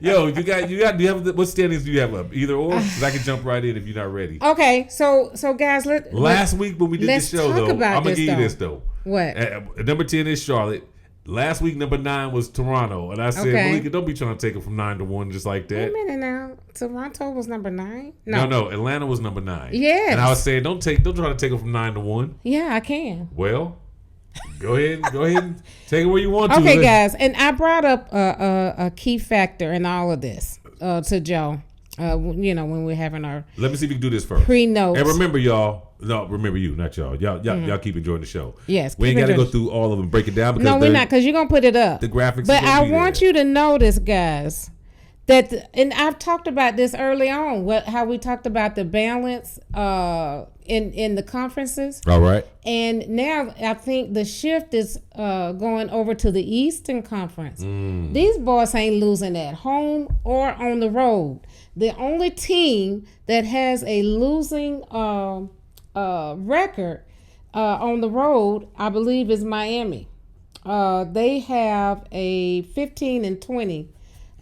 Yo, do you have what standings do you have up? Either or, because I can jump right in if you're not ready. Okay, so guys, last week when we did the show though, I'm gonna give you this though. What? Number 10 is Charlotte. Last week, number 9 was Toronto, and I said, Malika, don't be trying to take it from 9-1 just like that. Wait a minute now. Toronto was number 9. No, Atlanta was number 9. Yes. And I was saying, don't try to take it from 9-1. Yeah, I can. Well, go ahead and take it where you want to. Okay, guys, and I brought up a key factor in all of this to Joe. When we're having our let me see if we can do this first. Pre-notes. And remember, y'all. No, remember you, not y'all. Y'all keep enjoying the show. Yes, we ain't got to go through all of them, break it down. Because no, we're not, because you're gonna put it up. The graphics. But I want you to notice, guys, that and I've talked about this early on. How we talked about the balance in the conferences. All right. And now I think the shift is going over to the Eastern Conference. These boys ain't losing at home or on the road. The only team that has a losing record on the road, I believe, is Miami. They have a 15-20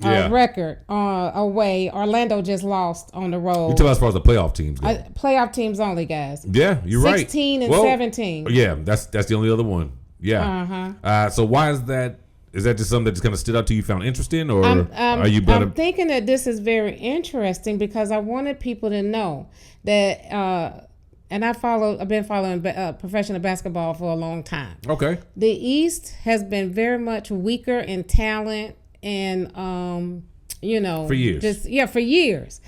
record away. Orlando just lost on the road. You tell us as far as the playoff teams go. Playoff teams only, guys. Yeah, you're 16 right. 16 and 17. Yeah, that's the only other one. Yeah. So why is that? Is that just something that just kind of stood out to you, found interesting, or are you better? I'm thinking that this is very interesting because I wanted people to know that, and I've been following professional basketball for a long time. Okay. The East has been very much weaker in talent and, for years. For years.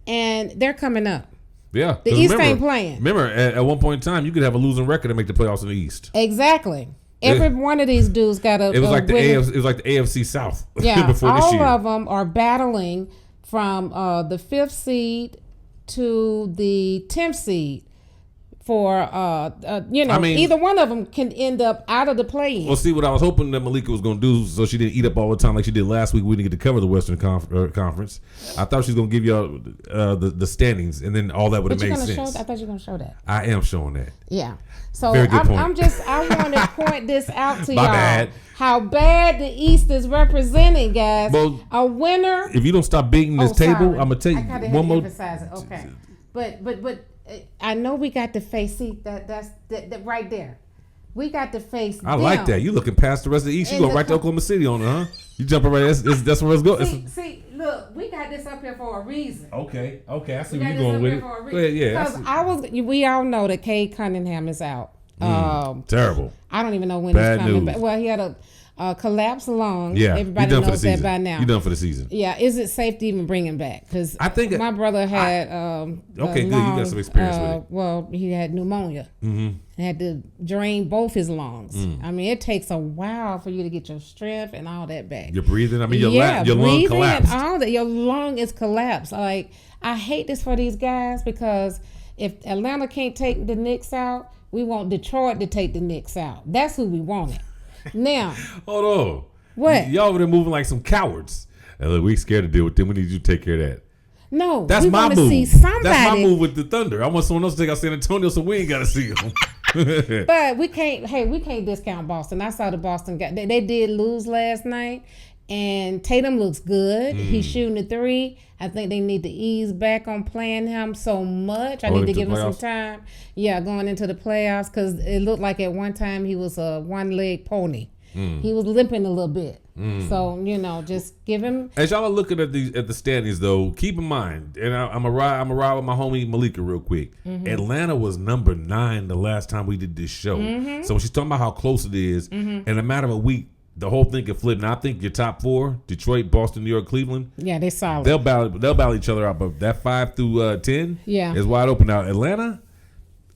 And they're coming up. Yeah. The East ain't playing. Remember, at one point in time, you could have a losing record and make the playoffs in the East. Exactly. Every one of these dudes got a. It was like the AFC. It was like the AFC South. Yeah, before this year. All of them are battling from the 5th seed to the 10th seed for either one of them can end up out of the play-in. Well, see, what I was hoping that Malikah was going to do, so she didn't eat up all the time like she did last week. We didn't get to cover the Western Conference. I thought she was going to give y'all the standings, and then all that would have made sense. I thought you were going to show that. I am showing that. Yeah. So Very good point. I want to point this out to My y'all. bad. How bad the East is represented, guys. Well, a winner. If you don't stop beating this table, I'm gonna tell you one more. Emphasize it. Okay. But I know we got to face. See that's right there. We got to face. I like that. You looking past the rest of the East. You go right to Oklahoma City on it, huh? You jumping right. That's where it's going. See, look, we got this up here for a reason. Okay. I see where you going with it. Go ahead, yeah. Because we all know that Cade Cunningham is out. Terrible. I don't even know when he's coming back. Well, he had a collapsed lung. Yeah, everybody knows that by now. You're done for the season. Yeah, is it safe to even bring him back? Because I think my brother had okay, good. You got some experience with it. Well, he had pneumonia. Mm-hmm. Had to drain both his lungs. I mean, it takes a while for you to get your strength and all that back. You're breathing. I mean, your lung collapsed. And all that. Your lung is collapsed. Like, I hate this for these guys because if Atlanta can't take the Knicks out, we want Detroit to take the Knicks out. That's who we wanted. Now, hold on. What? Y'all over there moving like some cowards. Look, we scared to deal with them. We need you to take care of that. No, that's we my move. See somebody. That's my move with the Thunder. I want someone else to take out San Antonio, so we ain't got to see them. But we can't. Hey, we can't discount Boston. I saw the Boston guy. They did lose last night, and Tatum looks good. He's shooting the 3. I think they need to ease back on playing him so much. I need to give him some time. Yeah, going into the playoffs because it looked like at one time he was a one-leg pony. He was limping a little bit. So, just give him. As y'all are looking at the standings, though, keep in mind, and I'm a ride with my homie Malikah real quick. Atlanta was number 9 the last time we did this show. So when she's talking about how close it is, in a matter of a week, the whole thing can flip. Now I think your top 4: Detroit, Boston, New York, Cleveland. Yeah, they're solid. They'll battle each other out, but that 5 through 10 is wide open now. Atlanta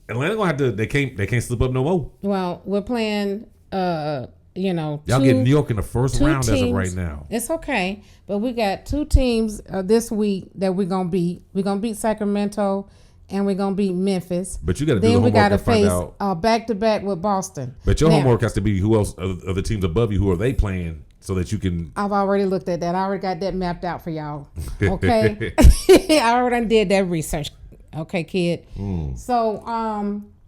gonna have to. They can't slip up no more. Well, we're playing. Y'all get New York in the first round teams, as of right now. It's okay, but we got 2 teams this week that we're gonna beat. We're gonna beat Sacramento. And we're gonna beat Memphis. But you got to do the homework and find out. Then we got to face back to back with Boston. But your homework has to be who else of the teams above you. Who are they playing so that you can? I've already looked at that. I already got that mapped out for y'all. Okay, I already did that research. Okay, kid. So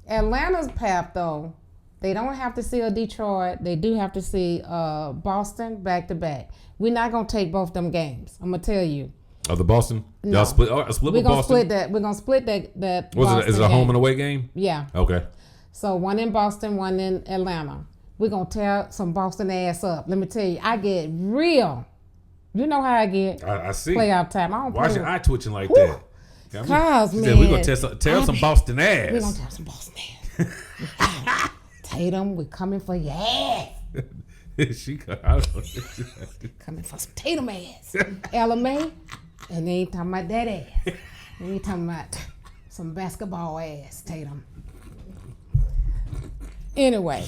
Atlanta's path though They don't have to see a Detroit. They do have to see Boston back to back. We're not gonna take both them games. I'm gonna tell you. Of the Boston? No. Y'all split with Boston? Split that. We're gonna split that. Is it a home and away game? Yeah. Okay. So one in Boston, one in Atlanta. We're gonna tear some Boston ass up. Let me tell you, I get real. You know how I get. I see. Playoff time. I don't Why is play your eye twitching like that? Cause man, we're gonna tear up some Boston ass. We're gonna tear some Boston ass. Tatum, we're coming for your ass. She coming for some Tatum ass. LMA, and they ain't talking about that ass. They ain't talking about some basketball ass, Tatum. Anyway,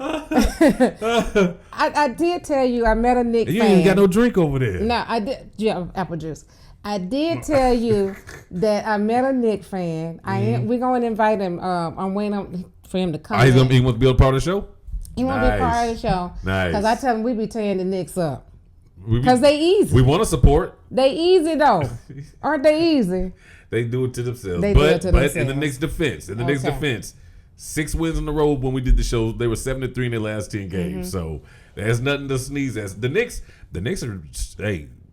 I did tell you I met a Knicks fan. You ain't got no drink over there. No, I did. Yeah, apple juice. I did tell you that I met a Knicks fan. We're going to invite him. I'm waiting for him to come. He wants to be a part of the show? He want to be a part of the show. Nice. Because I tell him we be tearing the Knicks up. Because they easy. We want to support. They easy though. Aren't they easy? They do it to themselves. But in the Knicks' defense, 6 wins on the road when we did the show. They were 7-3 in their last 10 games. So there's nothing to sneeze at. The Knicks are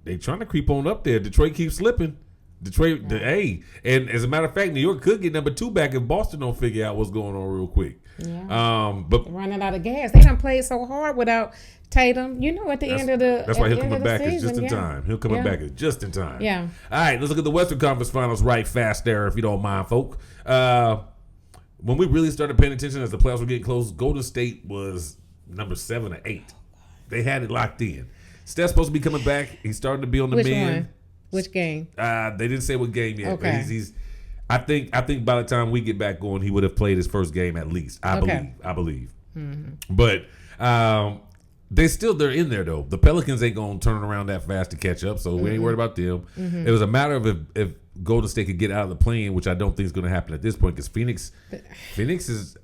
they trying to creep on up there. Detroit keeps slipping. And as a matter of fact, New York could get number 2 back if Boston don't figure out what's going on real quick. Yeah. But they're running out of gas. They done played so hard without Tatum. You know, at the end of the that's why he'll come back season, just in time. He'll come back just in time. Yeah. All right, let's look at the Western Conference Finals right fast there, if you don't mind, folk. When we really started paying attention as the playoffs were getting close, Golden State was number 7 or 8. They had it locked in. Steph's supposed to be coming back. He's starting to be on the mend. Which one? Which game? They didn't say what game yet. Okay. But I think by the time we get back going, he would have played his first game at least. I believe. Mm-hmm. But they're in there though. The Pelicans ain't gonna turn around that fast to catch up, so we ain't worried about them. Mm-hmm. It was a matter of if Golden State could get out of the play-in, which I don't think is going to happen at this point because Phoenix is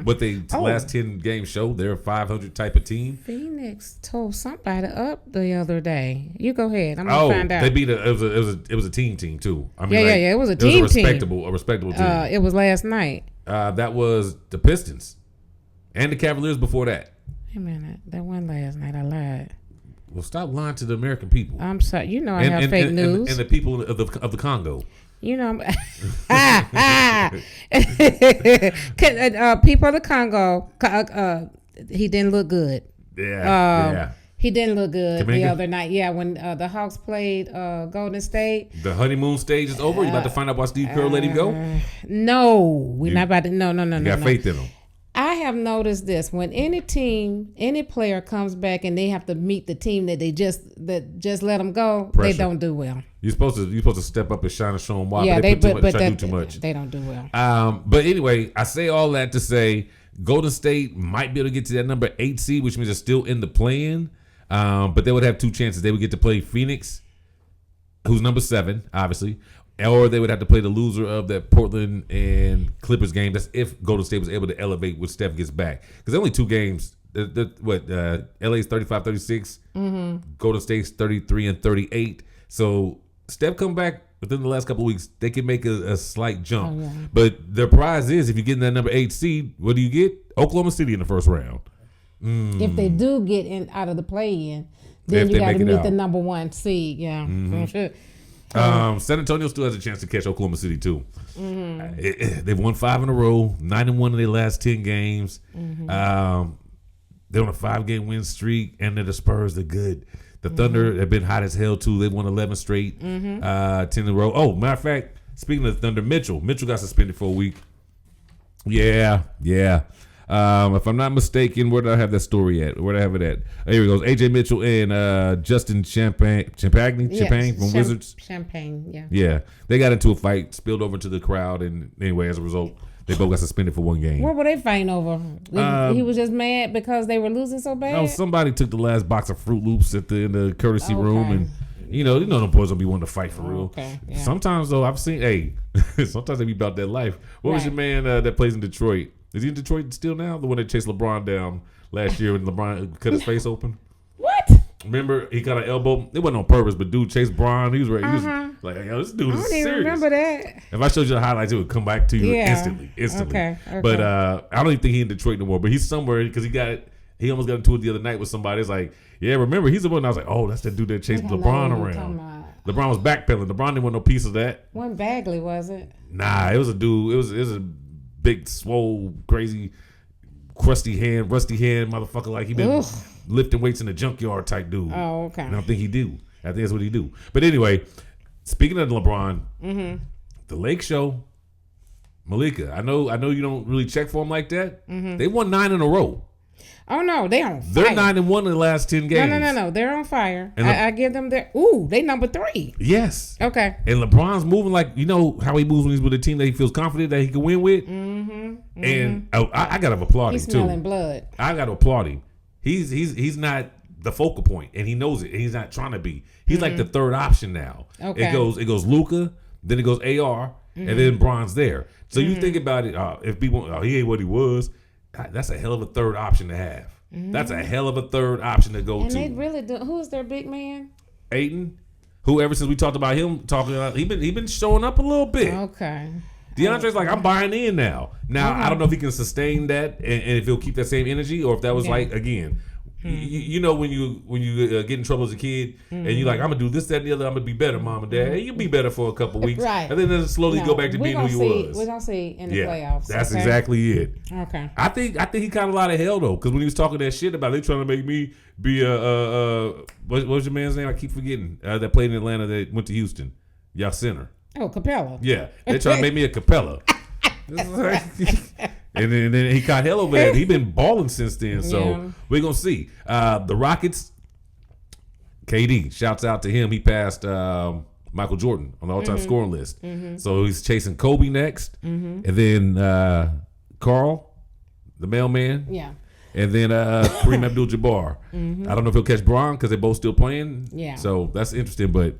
what they last 10 games show. They're a 500 type of team. Phoenix told somebody up the other day. You go ahead. I'm gonna find out. They beat it was a team too. I mean, it was a team. A respectable team. It was last night. That was the Pistons and the Cavaliers before that. Wait a minute, that one last night. I lied. Well, stop lying to the American people. I'm sorry. You know I have fake news. And the people of the Congo. You know, people of the Congo. He didn't look good. Yeah. He didn't look good the other night. Yeah, when the Hawks played Golden State. The honeymoon stage is over. You about to find out why Steve Kerr let him go? No, we're not about to. No. You got faith in him. I have noticed this: when any player comes back and they have to meet the team that just let them go, they don't do well. You're supposed to step up and shine and show them why. Yeah, but they do too much. They don't do well. But anyway, I say all that to say Golden State might be able to get to that number 8 seed, which means they're still in the play-in. But they would have 2 chances. They would get to play Phoenix, who's number 7, obviously. Or they would have to play the loser of that Portland and Clippers game. That's if Golden State was able to elevate when Steph gets back. Because only 2 games. LA's 35-36. Mm-hmm. Golden State's 33-38. So Steph come back within the last couple of weeks. They can make a slight jump. Oh, yeah. But their prize is if you get in that number 8 seed, what do you get? Oklahoma City in the first round. If they do get out of the play-in, then you got to meet the number 1 seed. Yeah. Mm-hmm. San Antonio still has a chance to catch Oklahoma City too. Mm-hmm. They've won 5 in a row, 9-1 in their last 10 games. Mm-hmm. They're on a 5-game win streak, and the Spurs are good. The Thunder have been hot as hell too. They won 11 straight, 10 in a row. Oh, matter of fact, speaking of the Thunder, Mitchell got suspended for a week. Yeah. If I'm not mistaken, where did I have that story at? Where did I have it at? Here it goes. AJ Mitchell and Justin Champagne from Wizards. Champagne, yeah. Yeah. They got into a fight, spilled over to the crowd, and anyway, as a result, they both got suspended for 1 game. What were they fighting over? He was just mad because they were losing so bad? No, somebody took the last box of Fruit Loops in the courtesy room, and you know them boys don't be wanting to fight for real. Okay, yeah. Sometimes though, I've seen, sometimes they be about that life. What was your man that plays in Detroit? Is he in Detroit still now? The one that chased LeBron down last year when LeBron cut his face open? What? Remember, he got an elbow. It wasn't on purpose, but dude chased Bron. He was ready. It Like, yo, this dude I is don't even serious. remember that. If I showed you the highlights, it would come back to you instantly. Okay. But I don't even think he's in Detroit no more. But he's somewhere because he almost got into it the other night with somebody. It's like, yeah, remember he's the one. I was like, oh, that's that dude that chased LeBron around. LeBron was backpedaling. LeBron didn't want no piece of that. When Bagley was it? Nah, it was a dude. It was a big, swole, crazy, rusty hand motherfucker. Like he been lifting weights in the junkyard type dude. Oh, okay. And I don't think he do. I think that's what he do. But anyway, speaking of LeBron, the Lake Show, Malikah. I know you don't really check for him like that. They won 9 in a row. Oh no, they on fire. They're 9-1 in the last 10 games. No. They're on fire. And I give them their. They number 3. Yes. Okay. And LeBron's moving like how he moves when he's with a team that he feels confident that he can win with. And I gotta applaud him too. He's smelling blood. I gotta applaud him. He's not the focal point, and he knows it, and he's not trying to be. He's like the third option now. Okay. It goes Luka, then it goes AR, and then Bron's there. So you think about it. If people, he ain't what he was. That's a hell of a third option to have. That's a hell of a third option to go to. And they really do. Who's their big man? Ayton, who ever since we talked about him he been showing up a little bit. Okay. DeAndre's like, I'm buying in now. I don't know if he can sustain that and if he'll keep that same energy or if that was like again. You know when you get in trouble as a kid and you're like, I'm gonna do this, that, and the other. I'm gonna be better, mom and dad. You'll be better for a couple weeks, Right? And then slowly go back to being who you was. We're gonna see in the playoffs. That's exactly it. Okay. I think he caught a lot of hell though, because when he was talking that shit about they trying to make me be what was your man's name? I keep forgetting that played in Atlanta that went to Houston. Y'all center. Oh, Capella. Yeah, they trying to make me a Capella. And then he caught hell over that. He been balling since then. So we're going to see. The Rockets, KD, shouts out to him. He passed Michael Jordan on the all-time scoring list. So he's chasing Kobe next. And then Carl, the mailman. Yeah. And then Kareem Abdul-Jabbar. I don't know if he'll catch Bron because they're both still playing. Yeah. So that's interesting. But,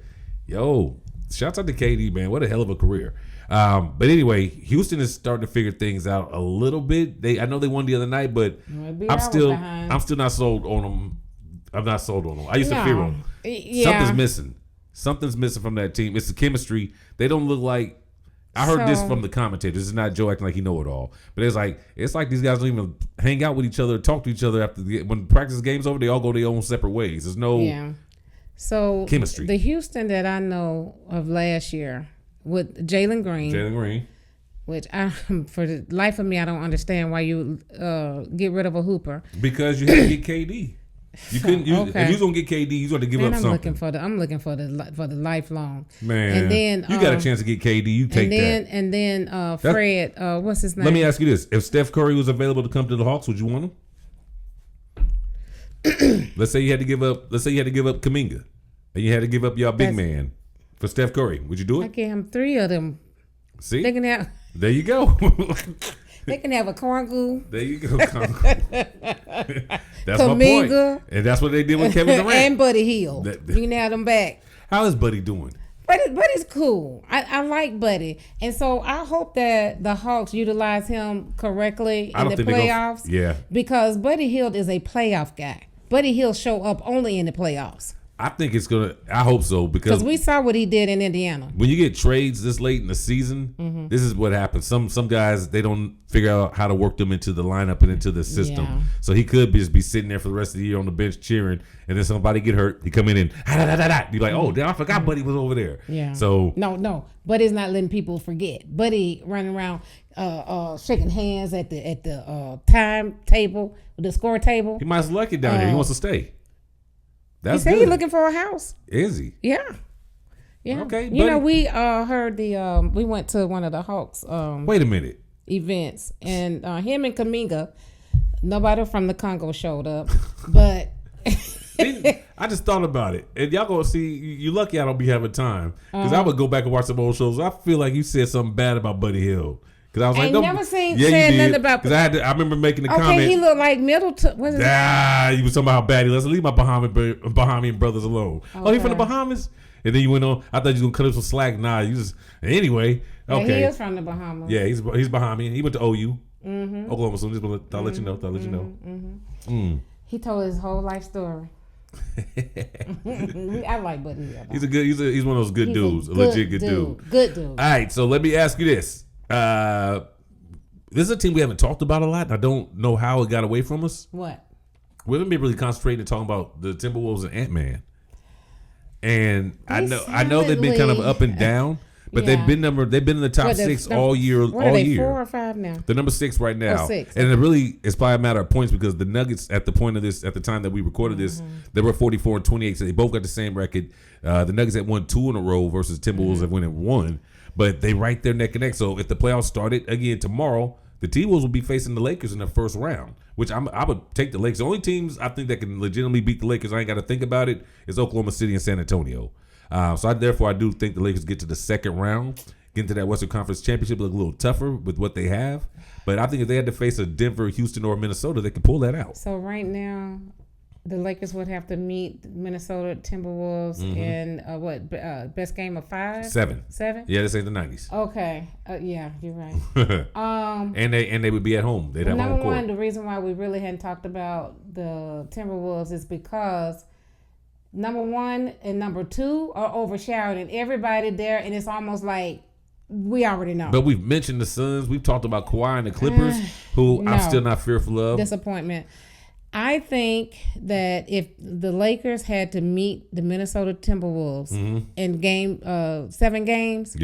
shouts out to KD, man. What a hell of a career. But anyway, Houston is starting to figure things out a little bit. I know they won the other night, but I'm still not sold on them. I'm not sold on them. I used to fear them. Yeah. Something's missing from that team. It's the chemistry. They don't look like. I heard this from the commentators. This is not Joe acting like he know it all, but it's like these guys don't even hang out with each other, talk to each other after when practice game's over. They all go their own separate ways. There's no chemistry. The Houston that I know of last year. With Jalen Green, which for the life of me, I don't understand why you get rid of a hooper. Because you had to get KD. You couldn't. If you gonna get KD, you got to give up something. I'm looking for the lifelong. Man, and then you got a chance to get KD. You take that. And then Fred, what's his name? Let me ask you this: if Steph Curry was available to come to the Hawks, would you want him? Let's say you had to give up Kuminga, and you had to give up your big man. For Steph Curry, would you do it? I gave him 3 of them. See, they can have. There you go. They can have a corngoo. There you go. That's Kuminga, my point. And that's what they did with Kevin Durant and Buddy Hield. You can have them back. How is Buddy doing? Buddy's cool. I like Buddy, and so I hope that the Hawks utilize him correctly in the playoffs. Because Buddy Hield is a playoff guy. Buddy Hield show up only in the playoffs. I think it's gonna. I hope so because we saw what he did in Indiana. When you get trades this late in the season, this is what happens. Some guys they don't figure out how to work them into the lineup and into the system. Yeah. So he could just be sitting there for the rest of the year on the bench cheering, and then somebody get hurt. He come in and be like, "Oh, damn, I forgot Buddy was over there." Yeah. So no, Buddy's not letting people forget. Buddy running around, shaking hands at the time table, the score table. He might as well like it down here. He wants to stay. He said he's looking for a house. Is he? Yeah. Okay. You know, we heard we went to one of the Hawks. Wait a minute. Events, and him and Kuminga, nobody from the Congo showed up, but I just thought about it, and y'all gonna see. You lucky I don't be having time because I would go back and watch some old shows. I feel like you said something bad about Buddy Hield. Because I was like, never seen said nothing about. Because I remember making the comment. Okay, he looked like Middleton. What's his name? You was talking about how bad he was. Leave my Bahamian brothers alone. Okay. Oh, he from the Bahamas? And then you went on. I thought you was gonna cut him some slack. Nah, you just anyway. Okay, yeah, he is from the Bahamas. Yeah, he's Bahamian. He went to OU, Oklahoma. So I'm just gonna let you know. He told his whole life story. I like Buddy Hield. He's one of those good dudes. A legit good dude. Good dude. All right, so let me ask you this. This is a team we haven't talked about a lot. I don't know how it got away from us. What? We haven't been really concentrating and talking about the Timberwolves and Ant-Man. And I know they've been kind of up and down, but they've been in the top six all year. What are they, 4 or 5 now? They're number 6 right now. 6. And it's probably a matter of points because the Nuggets at the time that we recorded this, they were 44-28, so they both got the same record. The Nuggets had won 2 in a row versus Timberwolves have won in 1, but they right there neck and neck. So if the playoffs started again tomorrow, the T-Wolves will be facing the Lakers in the first round, which I would take the Lakers. The only teams I think that can legitimately beat the Lakers, I ain't got to think about it, is Oklahoma City and San Antonio. So I do think the Lakers get to the second round, get into that Western Conference Championship, look a little tougher with what they have. But I think if they had to face a Denver, Houston, or Minnesota, they could pull that out. So right now, the Lakers would have to meet Minnesota Timberwolves in best game of 5? 7. 7? Yeah, this ain't the 90s. Okay. Yeah, you're right. And they would be at home. They'd have home court. Number one, the reason why we really hadn't talked about the Timberwolves is because number 1 and number 2 are overshadowing everybody there, and it's almost like we already know. But we've mentioned the Suns. We've talked about Kawhi and the Clippers, who I'm still not fearful of. Disappointment. I think that if the Lakers had to meet the Minnesota Timberwolves in 7 games,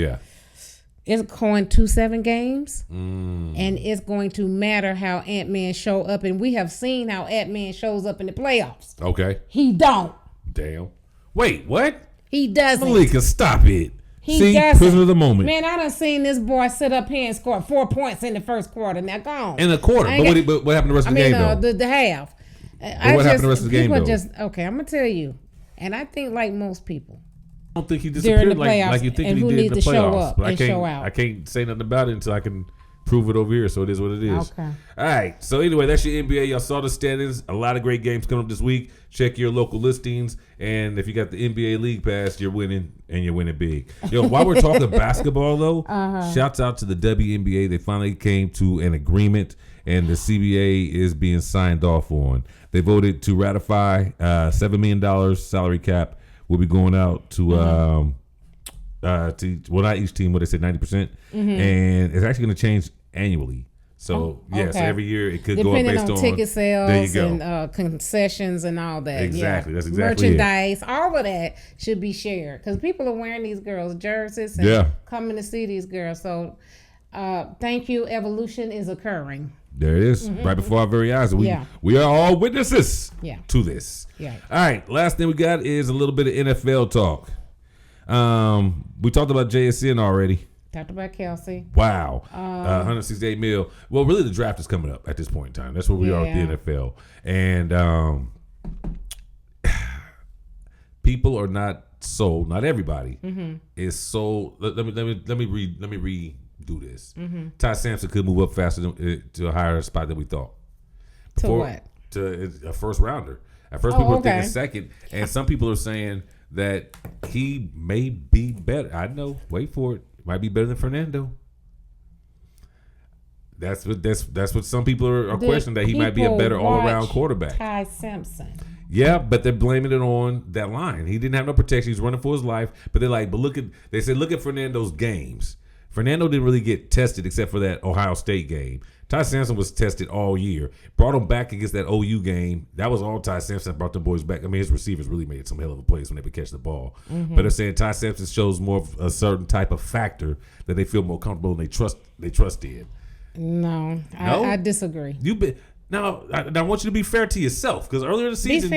it's going to 7 games, and it's going to matter how Ant-Man show up. And we have seen how Ant-Man shows up in the playoffs. Okay. He don't. Damn. Wait, what? He doesn't. Malikah, stop it. He doesn't. Prisoner of the moment. Man, I done seen this boy sit up here and score 4 points in the first quarter. Now, go on. In a quarter. But what happened the rest of the game, though? The half. What happened the rest of the game, though? Okay, I'm going to tell you. And I think like most people. I don't think he disappeared like you think he did in the playoffs. But show out. I can't say nothing about it until I can prove it over here, so it is what it is. Okay. All right. So anyway, that's your NBA. Y'all saw the standings. A lot of great games coming up this week. Check your local listings, and if you got the NBA League Pass, you're winning, and you're winning big. Yo, while we're talking basketball, though, shouts out to the WNBA. They finally came to an agreement, and the CBA is being signed off on. They voted to ratify $7 million salary cap. Will be going out to not each team, what they said, 90%, and it's actually going to change annually. So so every year it could depending go up based on ticket sales and concessions and all that. Exactly, that's exactly merchandise. All of that should be shared because people are wearing these girls' jerseys and coming to see these girls. So, thank you. Evolution is occurring. There it is, right before our very eyes. We are all witnesses to this. Yeah. All right, last thing we got is a little bit of NFL talk. We talked about JSN already. Talked about Kelsey. Wow. 168 mil. Well, really, the draft is coming up at this point in time. That's where we are with the NFL. And people are not sold. Not everybody is sold. Let me redo this. Ty Sampson could move up faster to a higher spot than we thought. To a first rounder. At first, people were thinking second, and some people are saying that he may be better. I know. Wait for it. Might be better than Fernando. That's what some people are questioning, that he might be a better all-around quarterback. Ty Sampson. Yeah, but they're blaming it on that line. He didn't have no protection. He's running for his life. But they're like, look at Fernando's games. Fernando didn't really get tested except for that Ohio State game. Ty Sampson was tested all year. Brought him back against that OU game. That was all Ty Sampson brought the boys back. I mean, his receivers really made some hell of a plays when they would catch the ball. But they're saying Ty Sampson shows more of a certain type of factor that they feel more comfortable and they trust in. No? I disagree. Now, I want you to be fair to yourself, because earlier in the season,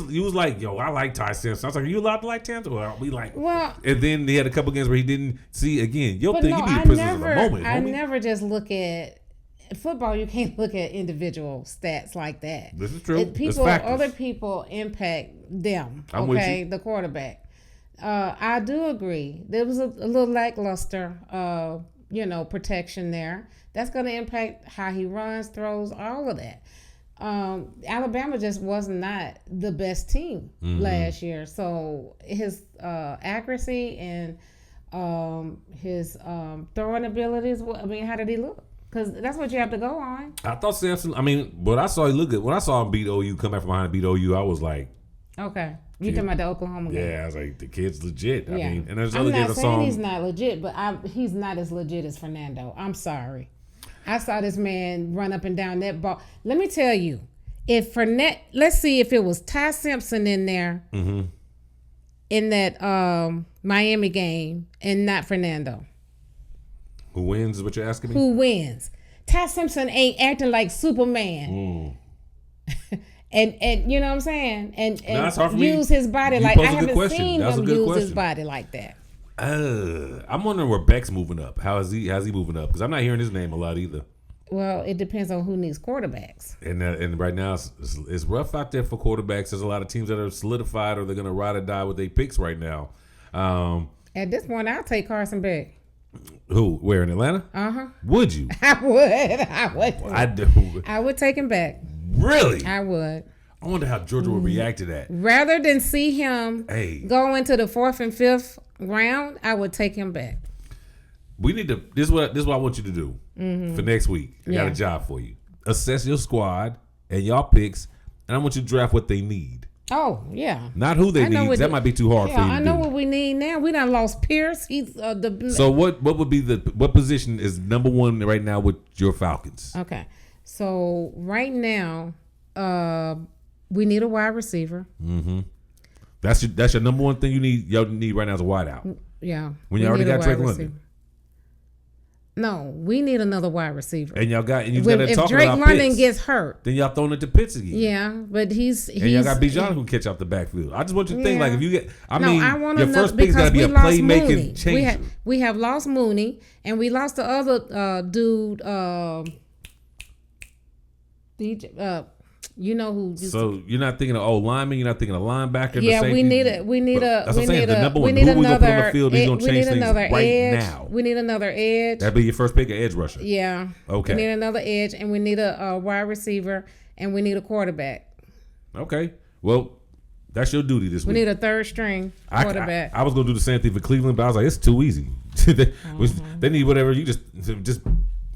you was like, yo, I like Ty Sampson. I was like, are you allowed to like Sampson? And then he had a couple games where he didn't see again. You be the prisoner of the moment. I never just look at football. You can't look at individual stats like that. This is true. Other people impact them. The quarterback. I do agree. There was a little lackluster, protection there. That's going to impact how he runs, throws, all of that. Alabama just was not the best team last year. So his accuracy and his throwing abilities, how did he look? Because that's what you have to go on. I thought Sampson, when I saw him beat OU, come back from behind and beat OU, I was like, Okay. You talking about the Oklahoma game? Yeah, I was like, the kid's legit. Yeah. I mean, and there's I'm other not kids. saying he's not legit, but he's not as legit as Fernando. I'm sorry. I saw this man run up and down that ball. Let me tell you, if Fournette, let's see if it was Ty Simpson in there in that Miami game and not Fernando. Who wins is what you're asking me? Who wins? Ty Simpson ain't acting like Superman. And you know what I'm saying? And use his body like I haven't seen him use his body like that. I'm wondering where Beck's moving up. How's he moving up? Because I'm not hearing his name a lot either. Well, it depends on who needs quarterbacks. And right now it's rough out there for quarterbacks. There's a lot of teams that are solidified or they're going to ride or die with their picks right now. At this point, I'll take Carson Beck. Who? Where, in Atlanta? Would you? I would. I do. I would take him back. Really? I would. I wonder how Georgia would react to that. Rather than see him go into the 4th and 5th round, I would take him back. We need to. This is what I want you to do for next week. I got a job for you. Assess your squad and y'all picks, and I want you to draft what they need. Oh yeah. Not who they need. That might be too hard for you. I know what we need now. We done lost Pierce. He's the. So what would be what position is number one right now with your Falcons? Okay, so right now, we need a wide receiver. That's your number one thing you need. Y'all need right now is a wideout. Yeah. When you already got Drake London. No, we need another wide receiver. And y'all got to talk about if Drake London gets hurt, then y'all throwing it to Pitts again. Yeah, but he's and y'all got Bijan who catch out the backfield. I just want you to think like if you get. I want your first pick's got to be a playmaking changer. We have lost Mooney and we lost the other dude. You know who? So you're not thinking of lineman. You're not thinking of linebacker. Yeah, we need another. We need another edge. We need another edge. That'd be your first pick, an edge rusher. Yeah. Okay. We need another edge, and we need a wide receiver, and we need a quarterback. Okay. Well, that's your duty this week. We need a third string quarterback. I was gonna do the same thing for Cleveland, but I was like, it's too easy. They need whatever. You just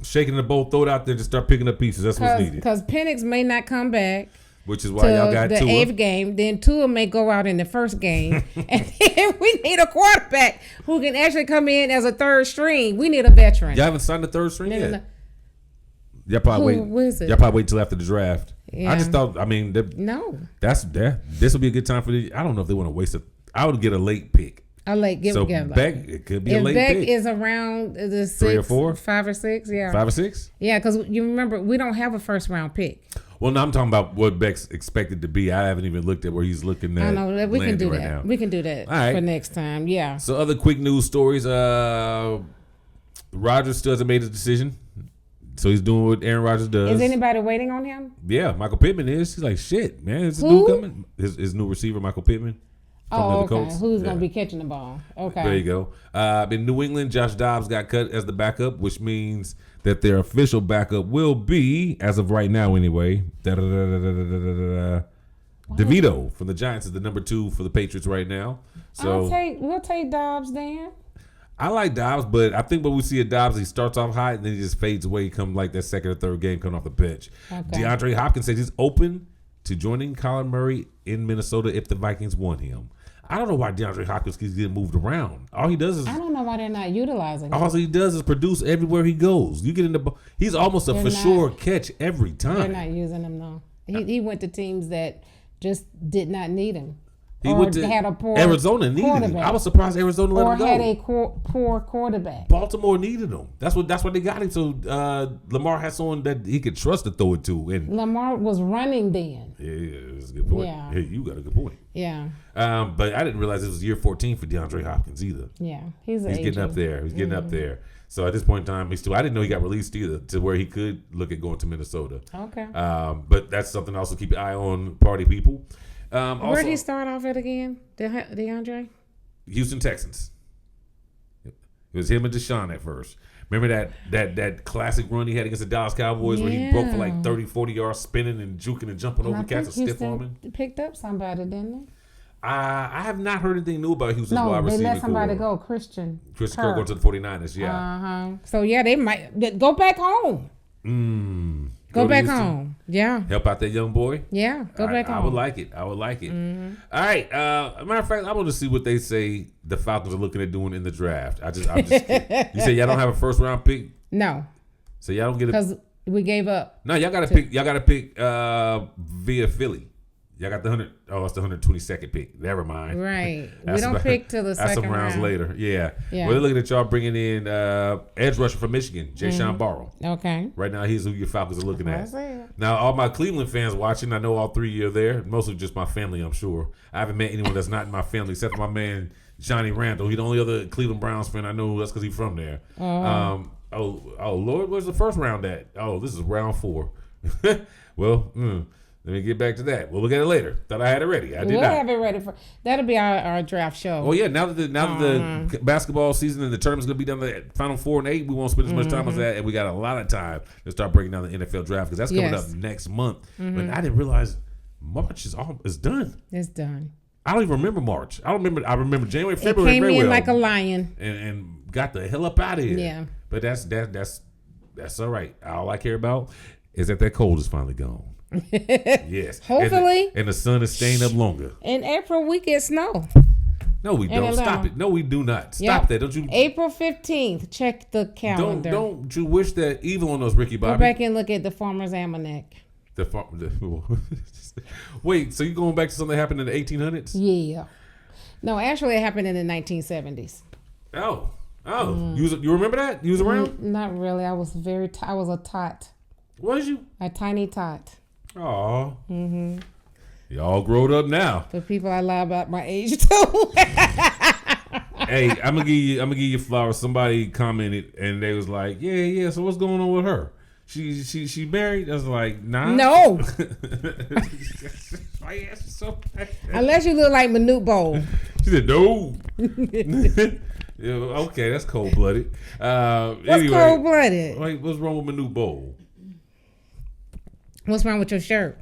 shaking the bowl, throw it out there, just start picking up pieces. That's what's needed. Because Penix may not come back. Which is why y'all got the Tua. 8th game. Then Tua may go out in the first game. And then we need a quarterback who can actually come in as a third string. We need a veteran. Y'all haven't signed the third string yet? Y'all probably wait till after the draft. Yeah. I just thought, no. This will be a good time for I don't know if they want to waste it. I would get a late pick. Beck, it could be a late pick. If Beck is around the 3 or 4, 5 or 6, yeah. 5 or 6? Yeah, because you remember we don't have a first round pick. Well, no, I'm talking about what Beck's expected to be. I haven't even looked at where he's looking at. I know we can do right that. Now. We can do that for next time. Yeah. So other quick news stories. Rodgers still hasn't made his decision. So he's doing what Aaron Rodgers does. Is anybody waiting on him? Yeah, Michael Pittman is. He's like, shit, man. Is this dude coming? His new receiver, Michael Pittman. Okay. Colts. Who's going to be catching the ball? Okay. There you go. In New England, Josh Dobbs got cut as the backup, which means that their official backup will be, as of right now anyway, DeVito from the Giants is the number 2 for the Patriots right now. So we'll take Dobbs then. I like Dobbs, but I think when we see a Dobbs, he starts off hot and then he just fades away come like that second or third game coming off the bench. Okay. DeAndre Hopkins says he's open to joining Kyler Murray in Minnesota if the Vikings want him. I don't know why DeAndre Hopkins keeps getting moved around. All he does is... I don't know why they're not utilizing him. All he does is produce everywhere he goes. You get in the... He's almost a sure catch every time. They're not using him, though. He went to teams that just did not need him. He went to had a poor Arizona needed him. I was surprised Arizona let him go. Or had a poor quarterback. Baltimore needed him. That's why they got him. So Lamar had someone that he could trust to throw it to. And Lamar was running then. Yeah, that's a good point. Yeah. Hey, you got a good point. Yeah. But I didn't realize it was year 14 for DeAndre Hopkins either. Yeah, he's getting up there. He's getting up there. So at this point in time, I didn't know he got released either to where he could look at going to Minnesota. Okay. But that's something also keep an eye on, party people. Where did he start off at again, DeAndre? Houston Texans. It was him and Deshaun at first. Remember that classic run he had against the Dallas Cowboys where he broke for like 30, 40 yards spinning and juking and jumping over cats and stiff arming? Picked up somebody, didn't they? I have not heard anything new about Houston's wide receiver. No, they let somebody go, Christian Kirk going to the 49ers, yeah. So, yeah, they might go back home. Go back home. Yeah. Help out that young boy. Yeah. Go back home. I would like it. All right. Matter of fact, I want to see what they say the Falcons are looking at doing in the draft. I'm just kidding. You say y'all don't have a first round pick? No. So y'all don't get because we gave up. No, y'all gotta pick. Y'all gotta pick via Philly. Y'all got the 100. Oh, that's the 122nd pick. Never mind. Right. We don't pick till the second round. That's some rounds later. Yeah. Well, they're looking at y'all bringing in edge rusher from Michigan, Jay Sean Barrow. Okay. Right now, he's who your Falcons are looking at. Now, all my Cleveland fans watching, I know all three of you are there. Mostly just my family, I'm sure. I haven't met anyone that's not in my family except for my man Johnny Randall. He's the only other Cleveland Browns fan I know. That's because he's from there. Oh Lord, where's the first round at? Oh, this is round 4. Well, let me get back to that. We'll look at it later. Thought I had it ready. I did not. We'll have it ready for that'll be our draft show. Oh yeah, now that the basketball season and the tournament's gonna be done the Final 4 and 8, we won't spend as much time on that, and we got a lot of time to start breaking down the NFL draft because that's coming up next month. But I didn't realize March is done. It's done. I don't even remember March. I remember January, February. It came in like a lion and got the hell up out of here. Yeah. But that's all right. All I care about is that cold is finally gone. Yes. Hopefully. And the sun is staying up longer. In April, we get snow. No, we don't. Stop it. No, we do not. Stop that. Don't you? April 15th. Check the calendar. Don't you wish that evil on those, Ricky Bobby? Go back and look at the Farmer's Almanac. Wait, so you going back to something that happened in the 1800s? Yeah. No, actually, it happened in the 1970s. Oh. You remember that? You was around? Not really. I was I was a tot. Was you? A tiny tot. Aw. Y'all grown up now. The people I lie about my age too. Hey, I'm gonna give you flowers. Somebody commented and they was like, yeah. So what's going on with her? She married? I was like, nah. No. Unless you look like Manute Bowl. She said no. Okay, that's cold blooded. What's cold blooded? Wait, what's wrong with Manute Bowl? What's wrong with your shirt?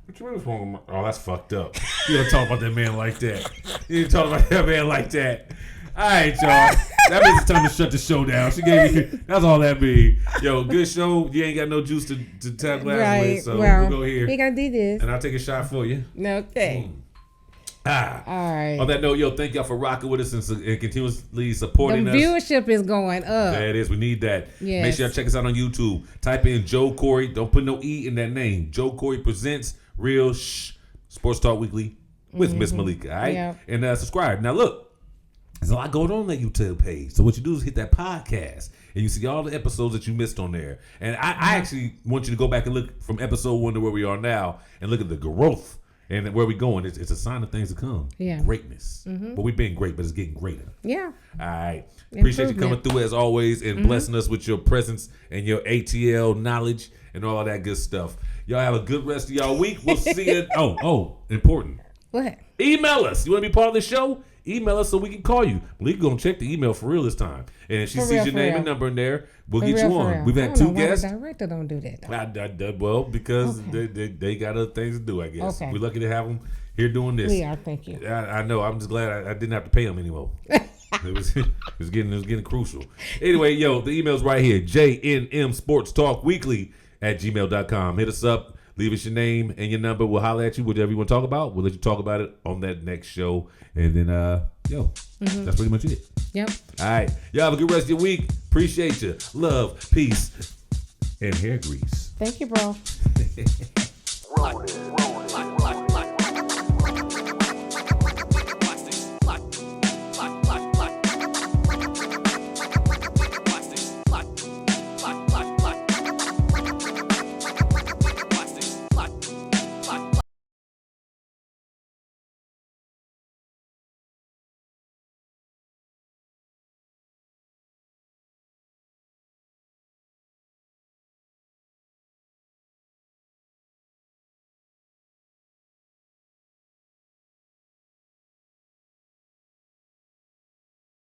What you mean what's wrong with my... Oh, that's fucked up. You don't talk about that man like that. You don't talk about that man like that. All right, y'all. That means it's time to shut the show down. She gave me... That's all that means. Yo, good show. You ain't got no juice to tap last with, so we'll go here. We gotta do this. And I'll take a shot for you. Okay. All right. On that note, yo, thank y'all for rocking with us and continuously supporting us. The viewership is going up. That it is. We need that. Yes. Make sure y'all check us out on YouTube. Type in Joe Corey. Don't put no E in that name. Joe Corey presents Real Sports Talk Weekly with Miss Malikah. All right? Yep. And subscribe. Now, look, there's a lot going on that YouTube page. So what you do is hit that podcast and you see all the episodes that you missed on there. And I actually want you to go back and look from episode 1 to where we are now and look at the growth. And where we going, it's a sign of things to come. Yeah. Greatness. But we've been great, but it's getting greater. Yeah. All right. Appreciate you coming through as always and blessing us with your presence and your ATL knowledge and all of that good stuff. Y'all have a good rest of y'all week. We'll see you. Oh, important. What? Email us. You want to be part of the show? Email us so we can call you. We're going to check the email for real this time. And if she sees your name and number in there, we'll get you on. We've had 2 guests. The director don't do that. Well, because they got other things to do, I guess. Okay. We're lucky to have them here doing this. We are, thank you. I know. I'm just glad I didn't have to pay them anymore. It was getting crucial. Anyway, yo, the email's right here. JNMSportsTalkWeekly@gmail.com. Hit us up. Leave us your name and your number. We'll holler at you. Whatever you want to talk about, we'll let you talk about it on that next show. And then, that's pretty much it. Yep. All right. Y'all have a good rest of your week. Appreciate you. Love, peace, and hair grease. Thank you, bro. Rolling.